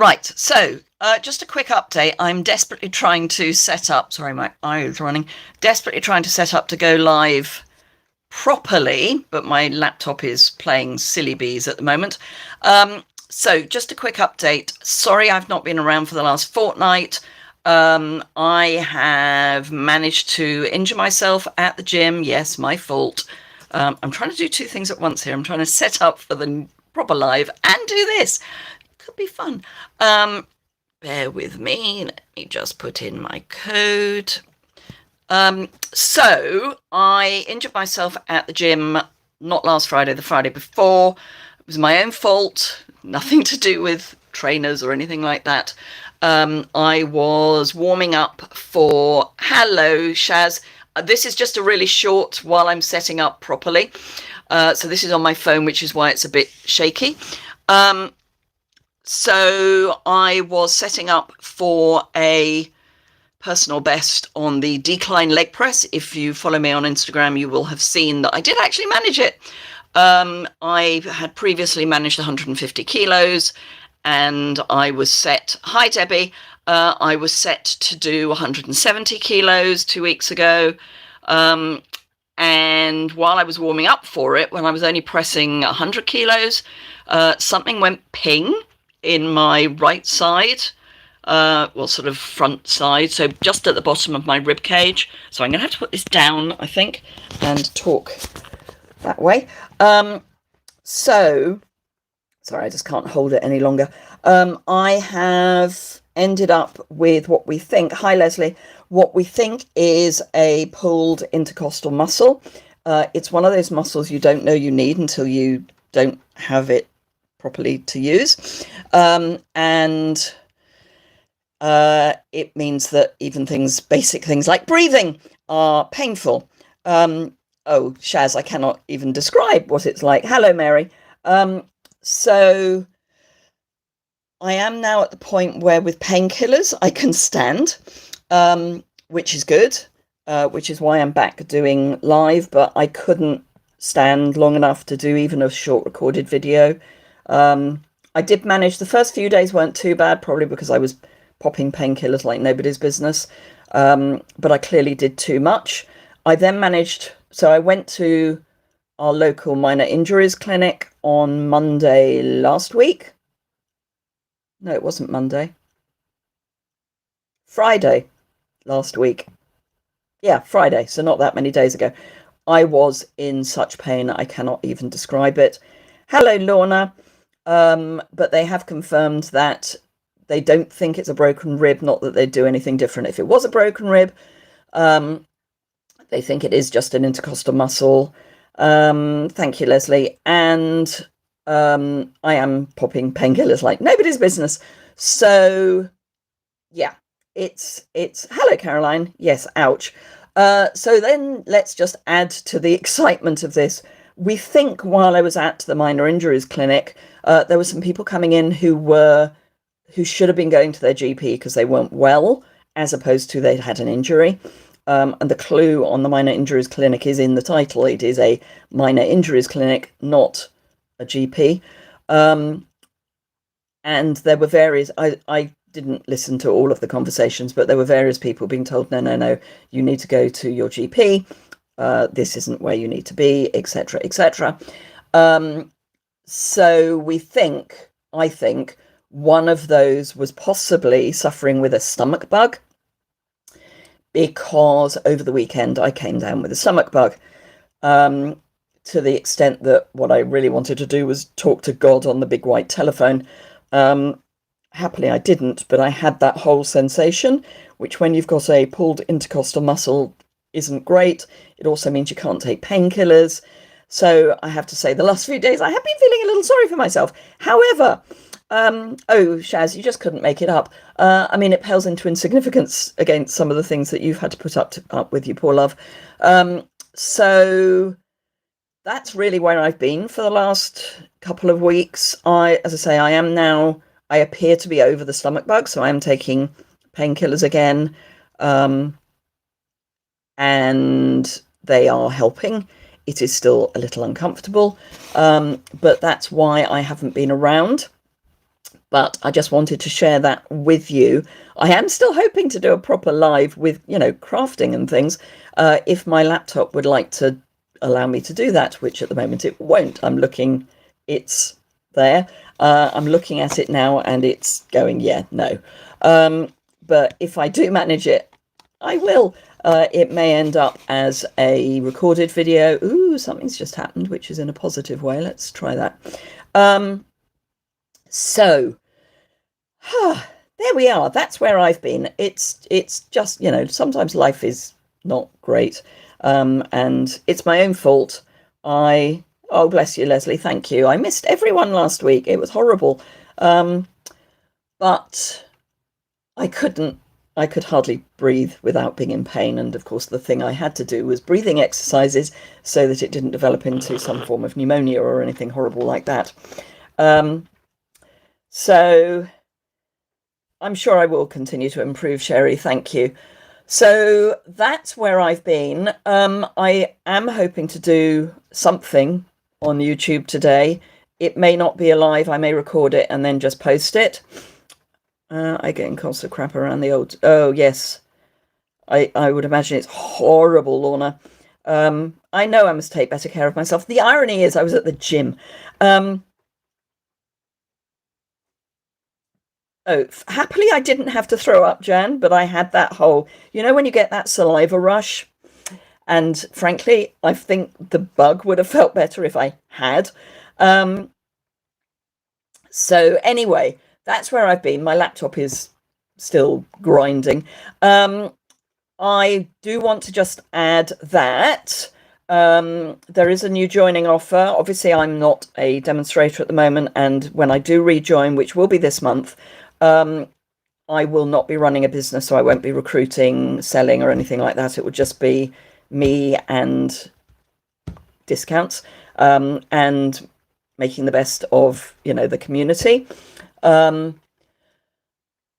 Right, so just a quick update. I'm desperately trying to set up, sorry, my eye is running, desperately trying to set up to go live properly, but my laptop is playing silly bees at the moment. So just a quick update. Sorry I've not been around for the last fortnight. I have managed to injure myself at the gym. Yes, my fault. I'm trying to do two things at once here. I'm trying to set up for the proper live and do this. Could be fun. Bear with me. Let me just put in my code. So I injured myself at the gym, not last Friday, the Friday before. It was my own fault, nothing to do with trainers or anything like that. I was warming up for, hello, Shaz. This is just a really short while I'm setting up properly. So this is on my phone, which is why it's a bit shaky. So I was setting up for a personal best on the decline leg press. If you follow me on Instagram, you will have seen that I did actually manage it. I had previously managed 150 kilos and I was set, hi Debbie, I was set to do 170 kilos 2 weeks ago. And while I was warming up for it, when I was only pressing 100 kilos, something went ping in my right side. Well, sort of front side, so just at the bottom of my rib cage. So I'm going to have to put this down, I think, and talk that way. So, sorry, I just can't hold it any longer. I have ended up with what we think, hi Leslie, what we think is a pulled intercostal muscle. It's one of those muscles you don't know you need until you don't have it properly to use. And it means that even basic things like breathing are painful. Oh, Shaz, I cannot even describe what it's like. Hello, Mary. So I am now at the point where with painkillers I can stand, which is good, which is why I'm back doing live, but I couldn't stand long enough to do even a short recorded video. I did manage, the first few days weren't too bad, probably because I was popping painkillers like nobody's business, but I clearly did too much. I then managed, so I went to our local minor injuries clinic on Monday last week. No, it wasn't Monday. Friday last week. Yeah, Friday, so not that many days ago. I was in such pain I cannot even describe it. Hello, Lorna. But they have confirmed that they don't think it's a broken rib, not that they'd do anything different if it was a broken rib. They think it is just an intercostal muscle. Thank you, Leslie. And I am popping painkillers like nobody's business. So, yeah, it's hello, Caroline. Yes, ouch. So then let's just add to the excitement of this. We think while I was at the minor injuries clinic, there were some people coming in who should have been going to their GP because they weren't well, as opposed to they'd had an injury. And the clue on the minor injuries clinic is in the title. It is a minor injuries clinic, not a GP. And there were various, I didn't listen to all of the conversations, but there were various people being told, no, you need to go to your GP. This isn't where you need to be, etc., etc. So I think one of those was possibly suffering with a stomach bug, because over the weekend I came down with a stomach bug, to the extent that what I really wanted to do was talk to God on the big white telephone. Happily I didn't, but I had that whole sensation, which when you've got a pulled intercostal muscle isn't great. It also means you can't take painkillers. So I have to say the last few days I have been feeling a little sorry for myself. However, oh, Shaz, you just couldn't make it up. I mean, it pales into insignificance against some of the things that you've had to put up with, you poor love. So that's really where I've been for the last couple of weeks. As I say, I appear to be over the stomach bug, so I am taking painkillers again. And they are helping. It is still a little uncomfortable, but that's why I haven't been around. But I just wanted to share that with you. I am still hoping to do a proper live with, crafting and things, if my laptop would like to allow me to do that, which at the moment it won't. It's there. I'm looking at it now and it's going, yeah, no. But if I do manage it, I will. It may end up as a recorded video. Ooh, something's just happened, which is in a positive way. Let's try that. So there we are. That's where I've been. It's just, sometimes life is not great. And it's my own fault. Oh, bless you, Leslie. Thank you. I missed everyone last week. It was horrible. But I could hardly breathe without being in pain. And of course, the thing I had to do was breathing exercises so that it didn't develop into some form of pneumonia or anything horrible like that. So I'm sure I will continue to improve, Sherry. Thank you. So that's where I've been. I am hoping to do something on YouTube today. It may not be alive. I may record it and then just post it. I get in constant crap around the old... Oh, yes. I would imagine it's horrible, Lorna. I know I must take better care of myself. The irony is I was at the gym. Happily, I didn't have to throw up, Jan, but I had that whole... when you get that saliva rush? And frankly, I think the bug would have felt better if I had. So anyway, that's where I've been. My laptop is still grinding. I do want to just add that there is a new joining offer. Obviously, I'm not a demonstrator at the moment. And when I do rejoin, which will be this month, I will not be running a business, so I won't be recruiting, selling, or anything like that. It would just be me and discounts and making the best of, the community.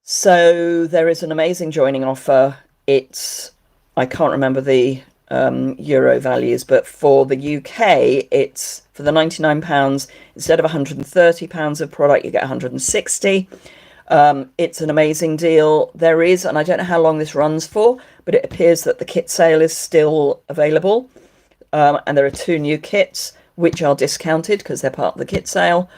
So there is an amazing joining offer. I can't remember the euro values, but for the UK, it's for the £99, instead of £130 of product, you get 160. It's an amazing deal. There is, and I don't know how long this runs for, but it appears that the kit sale is still available. And there are 2 new kits, which are discounted because they're part of the kit sale.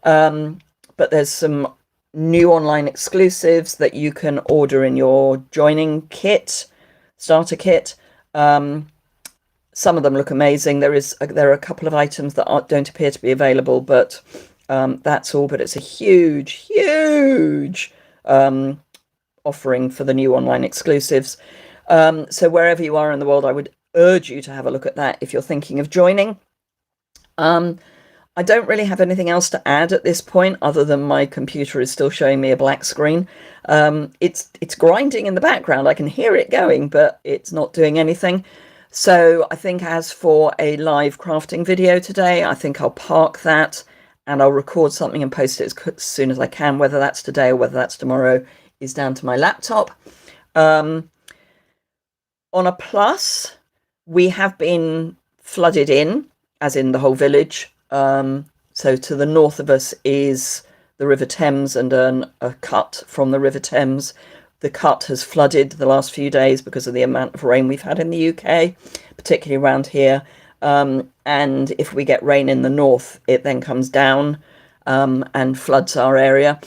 But there's some new online exclusives that you can order in your joining kit, starter kit. Some of them look amazing. There are a couple of items that don't appear to be available, but that's all. But it's a huge offering for the new online exclusives. So wherever you are in the world, I would urge you to have a look at that if you're thinking of joining. I don't really have anything else to add at this point, other than my computer is still showing me a black screen. It's grinding in the background. I can hear it going, but it's not doing anything. So I think as for a live crafting video today, I think I'll park that and I'll record something and post it as soon as I can. Whether that's today or whether that's tomorrow is down to my laptop. On a plus, we have been flooded in, as in the whole village. So to the north of us is the River Thames and a cut from the River Thames. The cut has flooded the last few days because of the amount of rain we've had in the UK, particularly around here. And if we get rain in the north, it then comes down and floods our area.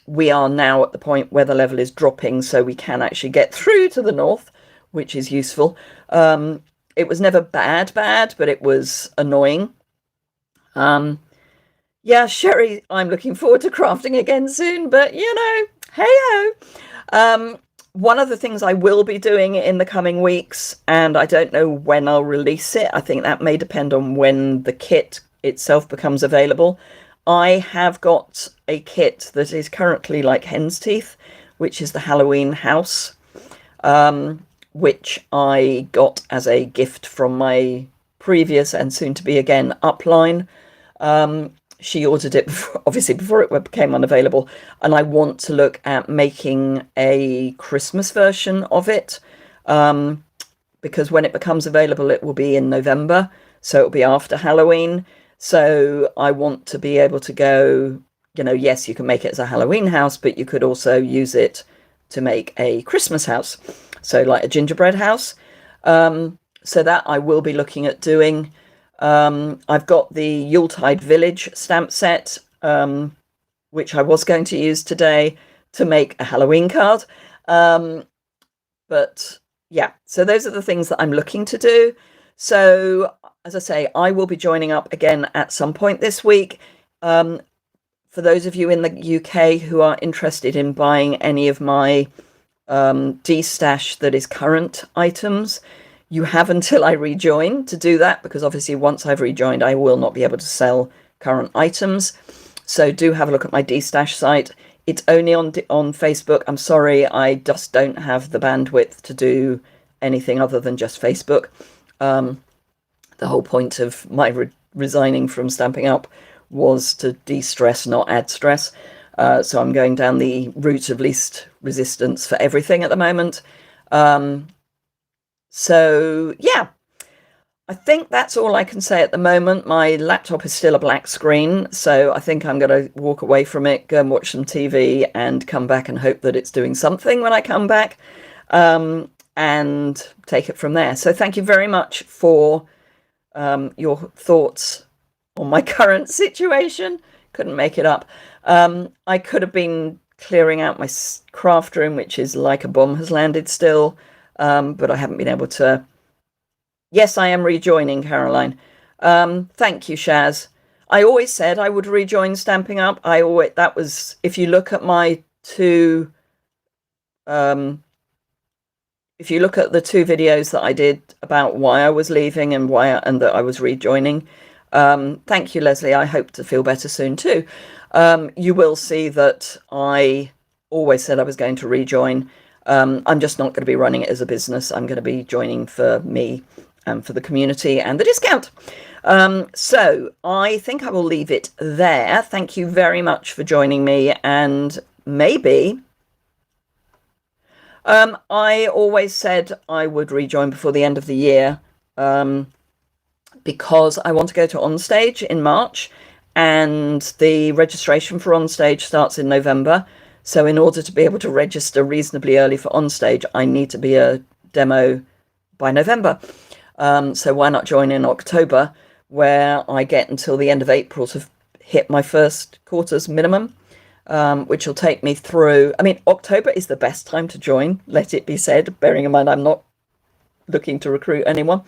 We are now at the point where the level is dropping, so we can actually get through to the north, which is useful. It was never bad, but it was annoying. Yeah, Sherry, I'm looking forward to crafting again soon, but hey-ho. One of the things I will be doing in the coming weeks, and I don't know when I'll release it, I think that may depend on when the kit itself becomes available. I have got a kit that is currently like hen's teeth, which is the Halloween house, which I got as a gift from my previous and soon to be again upline. She ordered it obviously before it became unavailable, and I want to look at making a Christmas version of it, because when it becomes available it will be in November, so it'll be after Halloween. So I want to be able to go you know, yes, you can make it as a Halloween house, but you could also use it to make a Christmas house. So like a gingerbread house. So that I will be looking at doing. I've got the Yuletide Village stamp set, which I was going to use today to make a Halloween card. But yeah, so those are the things that I'm looking to do. So as I say, I will be joining up again at some point this week. For those of you in the UK who are interested in buying any of my de-stash that is current items, you have until I rejoin to do that, because obviously once I've rejoined, I will not be able to sell current items. So do have a look at my de-stash site. It's only on Facebook. I'm sorry, I just don't have the bandwidth to do anything other than just Facebook. The whole point of my resigning from Stamping Up was to de-stress, not add stress. So I'm going down the route of least resistance for everything at the moment. So yeah, I think that's all I can say at the moment. My laptop is still a black screen, so I think I'm going to walk away from it, go and watch some TV, and come back and hope that it's doing something when I come back, and take it from there. So thank you very much for your thoughts on my current situation. Couldn't make it up. I could have been clearing out my craft room, which is like a bomb has landed still, but I haven't been able to. Yes, I am rejoining, Caroline. Thank you, Shaz. I always said I would rejoin Stamping Up. That was, if you look at my two, if you look at the two videos that I did about why I was leaving and that I was rejoining. Thank you, Leslie. I hope to feel better soon too. You will see that I always said I was going to rejoin. I'm just not going to be running it as a business. I'm going to be joining for me and for the community and the discount. So I think I will leave it there. Thank you very much for joining me, and maybe I always said I would rejoin before the end of the year, because I want to go to Onstage in March, and the registration for Onstage starts in November. So in order to be able to register reasonably early for Onstage, I need to be a demo by November. So why not join in October, where I get until the end of April to hit my first quarter's minimum, which will take me through. I mean, October is the best time to join, let it be said, bearing in mind I'm not looking to recruit anyone,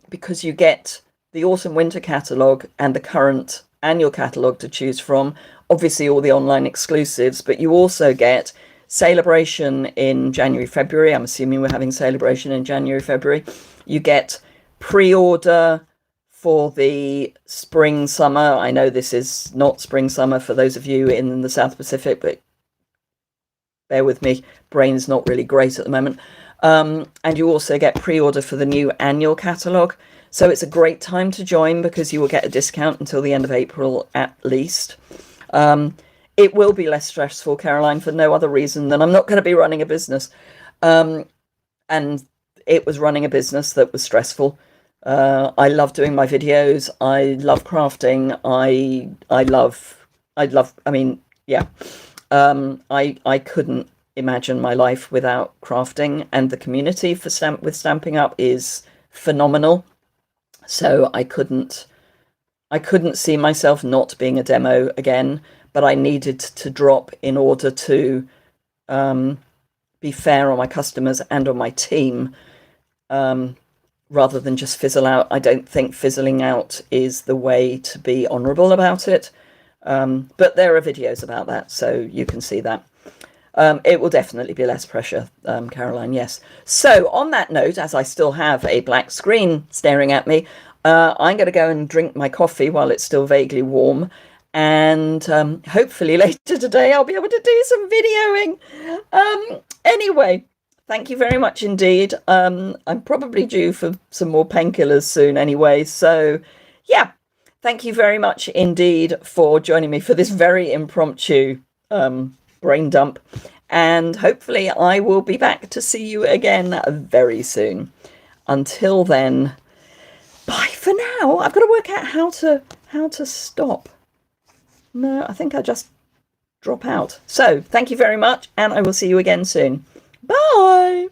because you get the autumn winter catalogue and the current annual catalogue to choose from, obviously all the online exclusives, but you also get Celebration in January, February. I'm assuming we're having Celebration in January, February. You get pre-order for the spring, summer. I know this is not spring, summer for those of you in the South Pacific, but bear with me, brain's not really great at the moment. And you also get pre-order for the new annual catalogue. So it's a great time to join because you will get a discount until the end of April at least. It will be less stressful, Caroline, for no other reason than I'm not going to be running a business. And it was running a business that was stressful. I love doing my videos. I love crafting. I mean, yeah. I couldn't imagine my life without crafting, and the community for Stamping Up is phenomenal. So I couldn't see myself not being a demo again, but I needed to drop in order to be fair on my customers and on my team, rather than just fizzle out. I don't think fizzling out is the way to be honourable about it. But there are videos about that, so you can see that. It will definitely be less pressure, Caroline, yes. So on that note, as I still have a black screen staring at me, I'm going to go and drink my coffee while it's still vaguely warm. And hopefully later today I'll be able to do some videoing. Anyway, thank you very much indeed. I'm probably due for some more painkillers soon anyway. So yeah, thank you very much indeed for joining me for this very impromptu brain dump. And hopefully I will be back to see you again very soon. Until then, bye for now. I've got to work out how to stop. No, I think I just drop out. So thank you very much, and I will see you again soon. Bye.